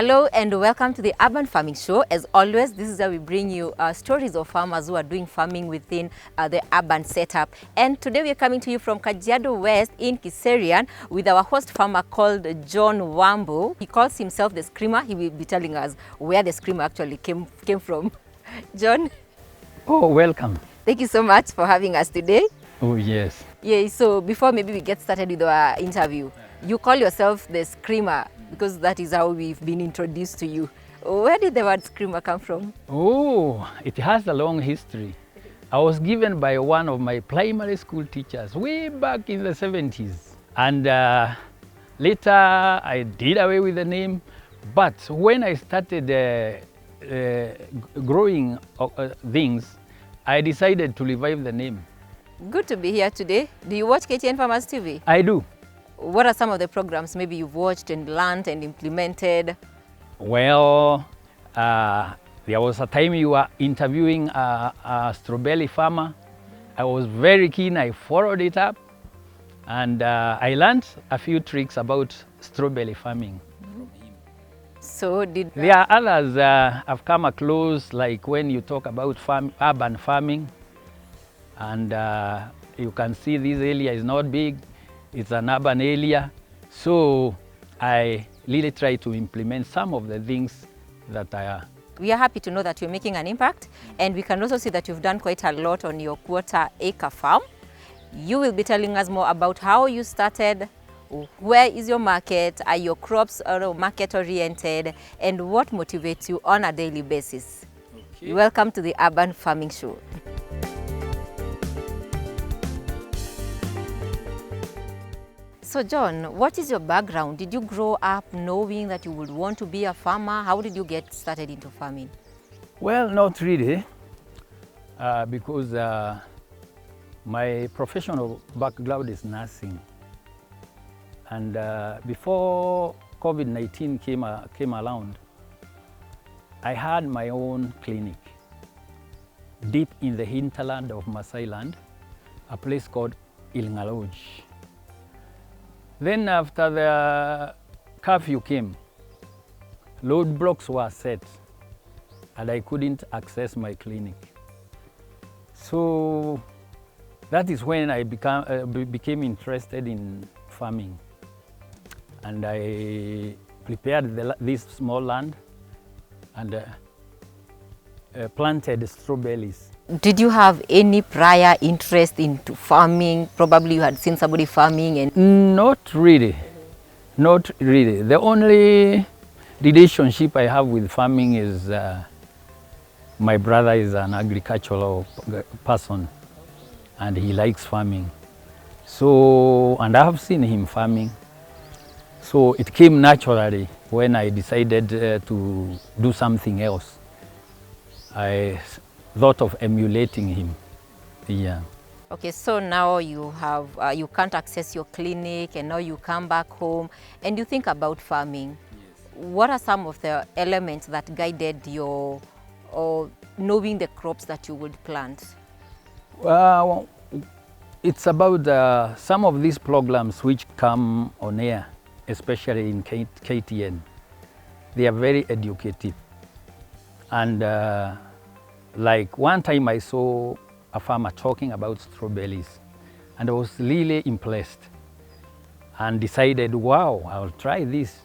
Hello and welcome to the Urban Farming Show. As always, this is where we bring you stories of farmers who are doing farming within the urban setup. And today we are coming to you from Kajiado West in Kiserian with our host farmer called John Wambu. He calls himself the Screamer. He will be telling us where the Screamer actually came from. John? Oh, welcome. Thank you so much for having us today. Oh, yes. Yeah, so before maybe we get started with our interview, you call yourself the Screamer because that is how we've been introduced to you. Where did the word Screamer come from? Oh, it has a long history. I was given by one of my primary school teachers way back in the 70s. And later I did away with the name. But when I started growing things, I decided to revive the name. Good to be here today. Do you watch KTN Farmers TV? I do. What are some of the programs maybe you've watched and learned and implemented? Well, there was a time you were interviewing a strawberry farmer. I was very keen, I followed it up, and I learned a few tricks about strawberry farming from him. So there are others I've come across, like when you talk about urban farming, and you can see this area is not big. It's an urban area, so I really try to implement some of the things that I are. We are happy to know that you're making an impact, and we can also see that you've done quite a lot on your quarter-acre farm. You will be telling us more about how you started, where is your market, are your crops market-oriented, and what motivates you on a daily basis. Okay. Welcome to the Urban Farming Show. So John, what is your background? Did you grow up knowing that you would want to be a farmer? How did you get started into farming? Well, not really, because my professional background is nursing. And before Covid-19 came around, I had my own clinic deep in the hinterland of Masai land, a place called Ilngaloj. Then after the curfew came, roadblocks were set and I couldn't access my clinic. So that is when I became interested in farming. And I prepared this small land and planted strawberries. Did you have any prior interest into farming? Probably you had seen somebody farming and... Not really, not really. The only relationship I have with farming is my brother is an agricultural person and he likes farming. So, and I have seen him farming. So it came naturally when I decided to do something else. I thought of emulating him. Yeah. Okay, so now you have you can't access your clinic and now you come back home and you think about farming. Yes. What are some of the elements that guided your knowing the crops that you would plant? Well, it's about some of these programs which come on air, especially in KTN. They are very educative. And like one time I saw a farmer talking about strawberries and I was really impressed and decided, wow, I'll try this.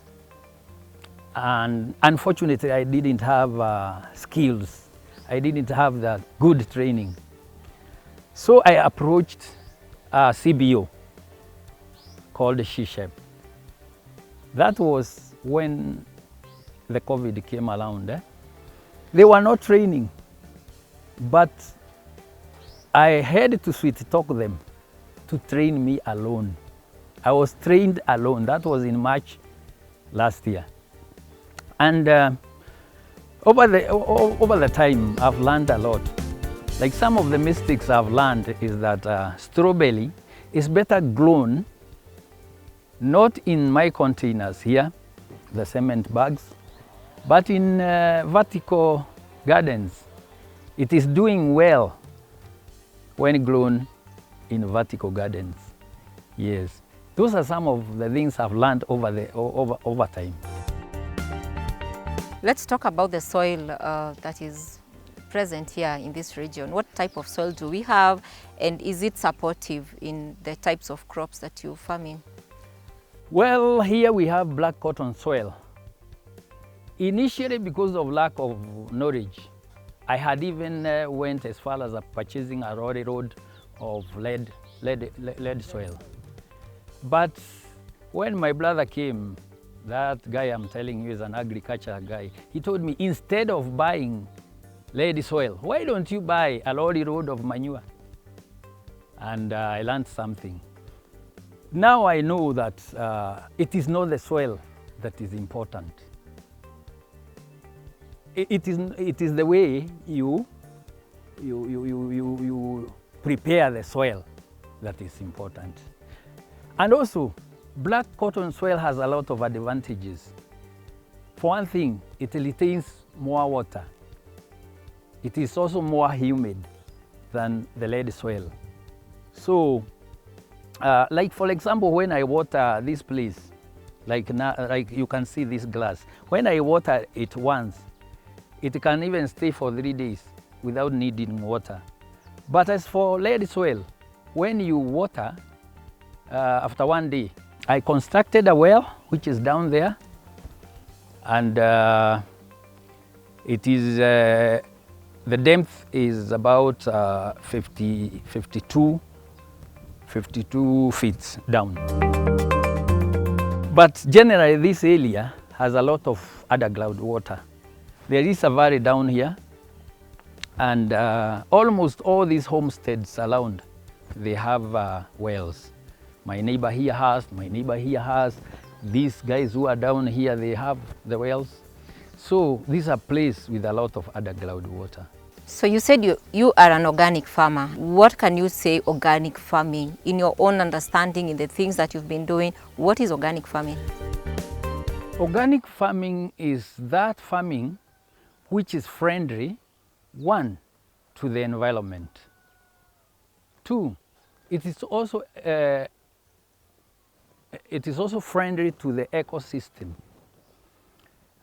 And unfortunately, I didn't have skills. I didn't have the good training. So I approached a CBO called SheShep. That was when the COVID came around. They were not training, but I had to sweet talk them to train me alone. I was trained alone. That was in March last year. And over the time, I've learned a lot. Like some of the mistakes I've learned is that strawberry is better grown not in my containers here, the cement bags, but in vertical gardens. It is doing well when grown in vertical gardens. Yes, those are some of the things I've learned over time. Let's talk about the soil that is present here in this region. What type of soil do we have, and is it supportive in the types of crops that you're farming? Well, here we have black cotton soil. Initially, because of lack of knowledge, I had even went as far as purchasing a load of lead soil. But when my brother came, that guy I'm telling you is an agriculture guy, he told me, instead of buying lead soil, why don't you buy a load of manure? And I learned something. Now I know that it is not the soil that is important. It is the way you prepare the soil that is important. And also, black cotton soil has a lot of advantages. For one thing, it retains more water. It is also more humid than the lead soil. So, like for example, when I water this place, like you can see this glass, when I water it once, it can even stay for 3 days without needing water. But as for lead soil, when you water after 1 day, I constructed a well which is down there, and it is the depth is about 52 feet down. But generally this area has a lot of underground water. There is a valley down here, and almost all these homesteads around, they have wells. My neighbor here has, my neighbor here has. These guys who are down here, they have the wells. So these are places with a lot of underground water. So you said you are an organic farmer. What can you say organic farming, in your own understanding, in the things that you've been doing? What is organic farming? Organic farming is that farming which is friendly, one, to the environment. Two, it is also friendly to the ecosystem.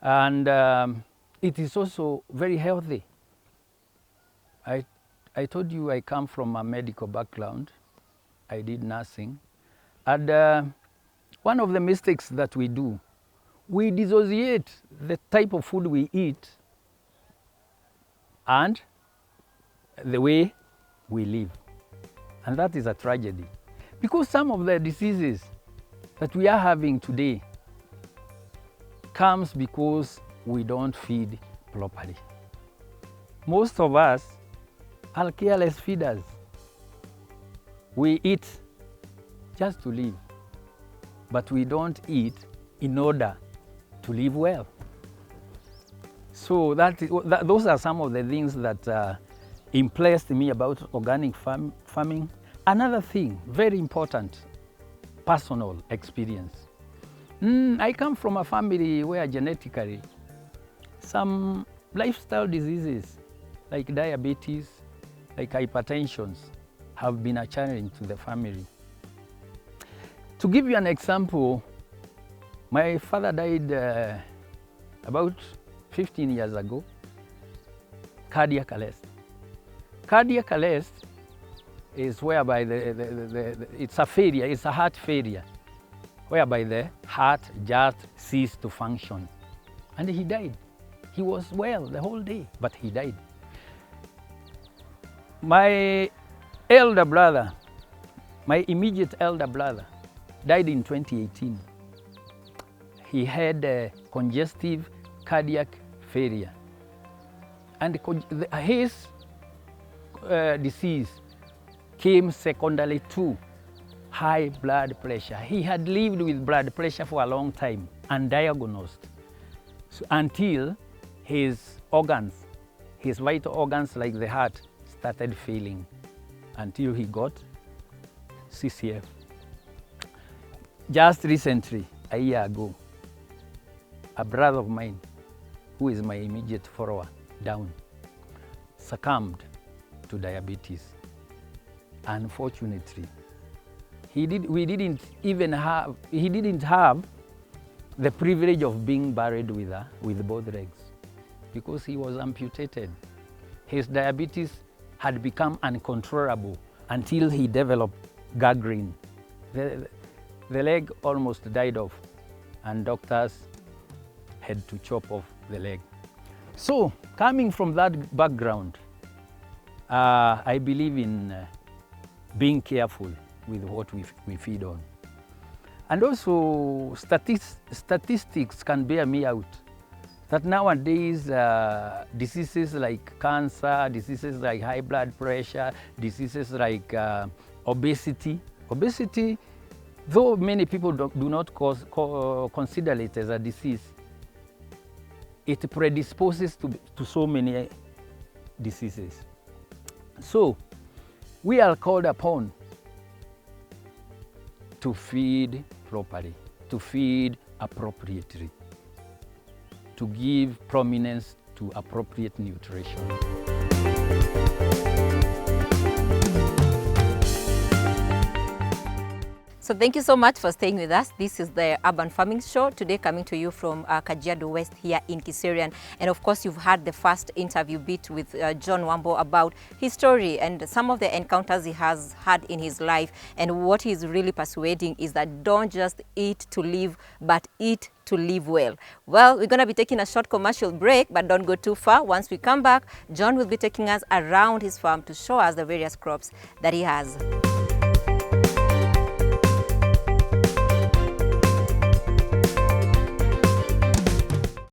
And it is also very healthy. I told you I come from a medical background. I did nursing. And one of the mistakes that we do, we dissociate the type of food we eat and the way we live. And that is a tragedy. Because some of the diseases that we are having today comes because we don't feed properly. Most of us are careless feeders. We eat just to live, but we don't eat in order to live well. So those are some of the things that impressed me about organic farming. Another thing, very important, personal experience. I come from a family where genetically some lifestyle diseases like diabetes, like hypertension have been a challenge to the family. To give you an example, my father died about 15 years ago, cardiac arrest. Cardiac arrest is whereby it's a failure, it's a heart failure, whereby the heart just ceased to function. And he died. He was well the whole day, but he died. My elder brother, my immediate elder brother, died in 2018. He had congestive cardiac failure. And his disease came secondary to high blood pressure. He had lived with blood pressure for a long time, undiagnosed, until his organs, his vital organs like the heart, started failing, until he got CCF. Just recently, a year ago, a brother of mine, who is my immediate follower down, succumbed to diabetes. Unfortunately, he didn't have the privilege of being buried with both legs. because he was amputated. His diabetes had become uncontrollable until he developed gangrene. The leg almost died off, and doctors had to chop off the leg. So, coming from that background, I believe in being careful with what we feed on. And also, statistics can bear me out that nowadays diseases like cancer, diseases like high blood pressure, diseases like obesity, though many people do not consider it as a disease, it predisposes to so many diseases. So we are called upon to feed properly, to feed appropriately, to give prominence to appropriate nutrition. So thank you so much for staying with us. This is the Urban Farming Show, today coming to you from Kajiado West here in Kiserian. And of course, you've had the first interview bit with John Wambo about his story and some of the encounters he has had in his life. And what he's really persuading is that don't just eat to live, but eat to live well. Well, we're going to be taking a short commercial break, but don't go too far. Once we come back, John will be taking us around his farm to show us the various crops that he has.